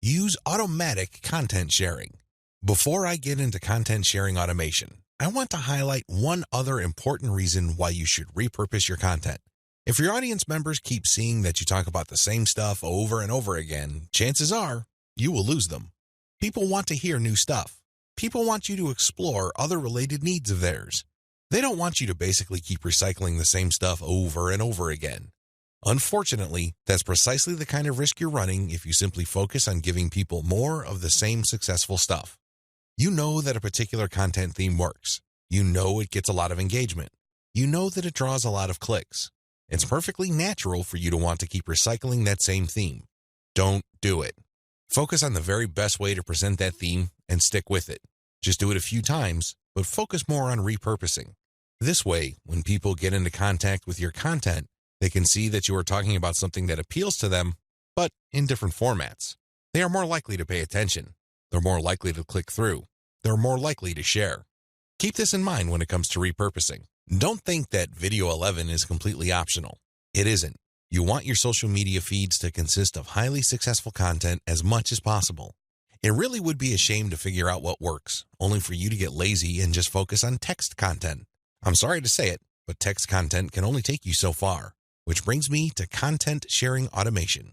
Use automatic content sharing. Before I get into content sharing automation, I want to highlight one other important reason why you should repurpose your content. If your audience members keep seeing that you talk about the same stuff over and over again, chances are you will lose them. People want to hear new stuff. People want you to explore other related needs of theirs. They don't want you to basically keep recycling the same stuff over and over again. Unfortunately, that's precisely the kind of risk you're running if you simply focus on giving people more of the same successful stuff. You know that a particular content theme works. You know it gets a lot of engagement. You know that it draws a lot of clicks. It's perfectly natural for you to want to keep recycling that same theme. Don't do it. Focus on the very best way to present that theme and stick with it. Just do it a few times, but focus more on repurposing. This way, when people get into contact with your content, they can see that you are talking about something that appeals to them, but in different formats. They are more likely to pay attention. They're more likely to click through. They're more likely to share. Keep this in mind when it comes to repurposing. Don't think that Video 11 is completely optional. It isn't. You want your social media feeds to consist of highly successful content as much as possible. It really would be a shame to figure out what works, only for you to get lazy and just focus on text content. I'm sorry to say it, but text content can only take you so far. Which brings me to content sharing automation.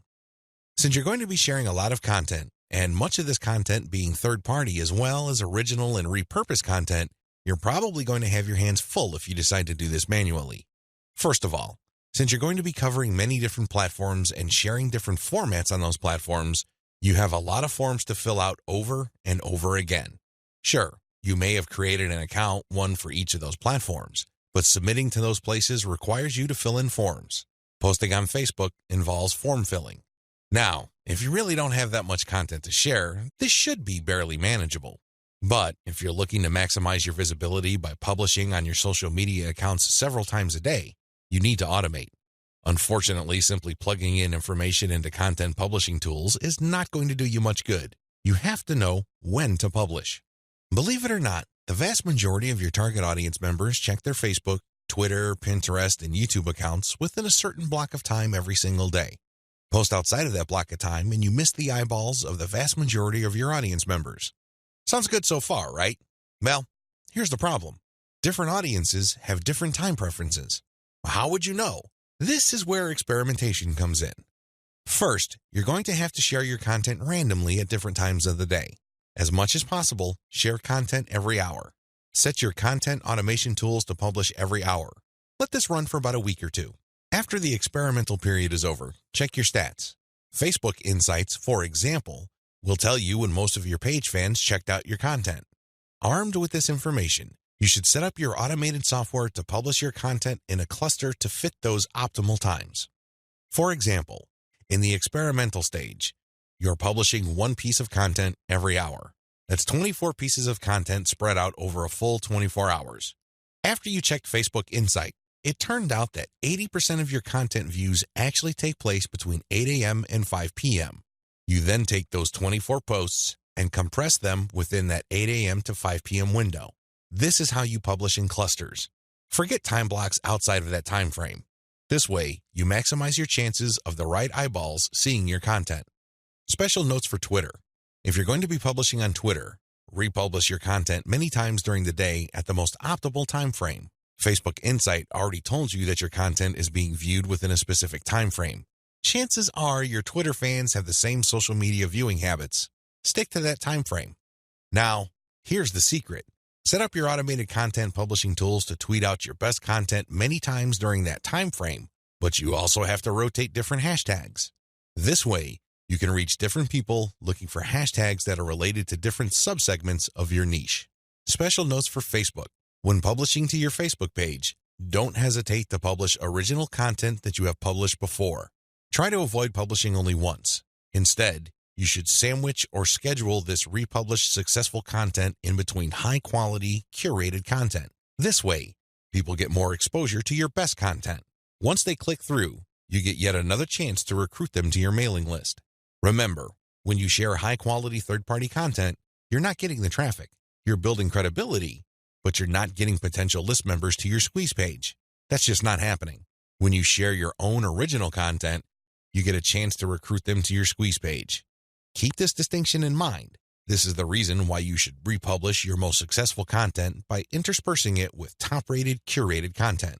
Since you're going to be sharing a lot of content, and much of this content being third-party as well as original and repurposed content, you're probably going to have your hands full if you decide to do this manually. First of all, since you're going to be covering many different platforms and sharing different formats on those platforms, you have a lot of forms to fill out over and over again. Sure, you may have created an account, one for each of those platforms, but submitting to those places requires you to fill in forms. Posting on Facebook involves form filling. Now, if you really don't have that much content to share, this should be barely manageable. But if you're looking to maximize your visibility by publishing on your social media accounts several times a day, you need to automate. Unfortunately, simply plugging in information into content publishing tools is not going to do you much good. You have to know when to publish. Believe it or not, the vast majority of your target audience members check their Facebook, Twitter, Pinterest, and YouTube accounts within a certain block of time every single day. Post outside of that block of time and you miss the eyeballs of the vast majority of your audience members. Sounds good so far, right? Well, here's the problem. Different audiences have different time preferences. How would you know? This is where experimentation comes in. First, you're going to have to share your content randomly at different times of the day. As much as possible, share content every hour. Set your content automation tools to publish every hour. Let this run for about a week or two. After the experimental period is over, check your stats. Facebook Insights, for example, will tell you when most of your page fans checked out your content. Armed with this information, you should set up your automated software to publish your content in a cluster to fit those optimal times. For example, in the experimental stage, you're publishing one piece of content every hour. That's 24 pieces of content spread out over a full 24 hours. After you checked Facebook Insight, it turned out that 80% of your content views actually take place between 8 a.m. and 5 p.m. You then take those 24 posts and compress them within that 8 a.m. to 5 p.m. window. This is how you publish in clusters. Forget time blocks outside of that time frame. This way, you maximize your chances of the right eyeballs seeing your content. Special notes for Twitter. If you're going to be publishing on Twitter, republish your content many times during the day at the most optimal time frame. Facebook Insight already told you that your content is being viewed within a specific time frame. Chances are your Twitter fans have the same social media viewing habits. Stick to that time frame. Now, here's the secret. Set up your automated content publishing tools to tweet out your best content many times during that time frame, but you also have to rotate different hashtags. This way, you can reach different people looking for hashtags that are related to different subsegments of your niche. Special notes for Facebook. When publishing to your Facebook page, don't hesitate to publish original content that you have published before. Try to avoid publishing only once. Instead, you should sandwich or schedule this republished successful content in between high-quality, curated content. This way, people get more exposure to your best content. Once they click through, you get yet another chance to recruit them to your mailing list. Remember, when you share high-quality third-party content, you're not getting the traffic. You're building credibility, but you're not getting potential list members to your squeeze page. That's just not happening. When you share your own original content, you get a chance to recruit them to your squeeze page. Keep this distinction in mind. This is the reason why you should republish your most successful content by interspersing it with top-rated, curated content.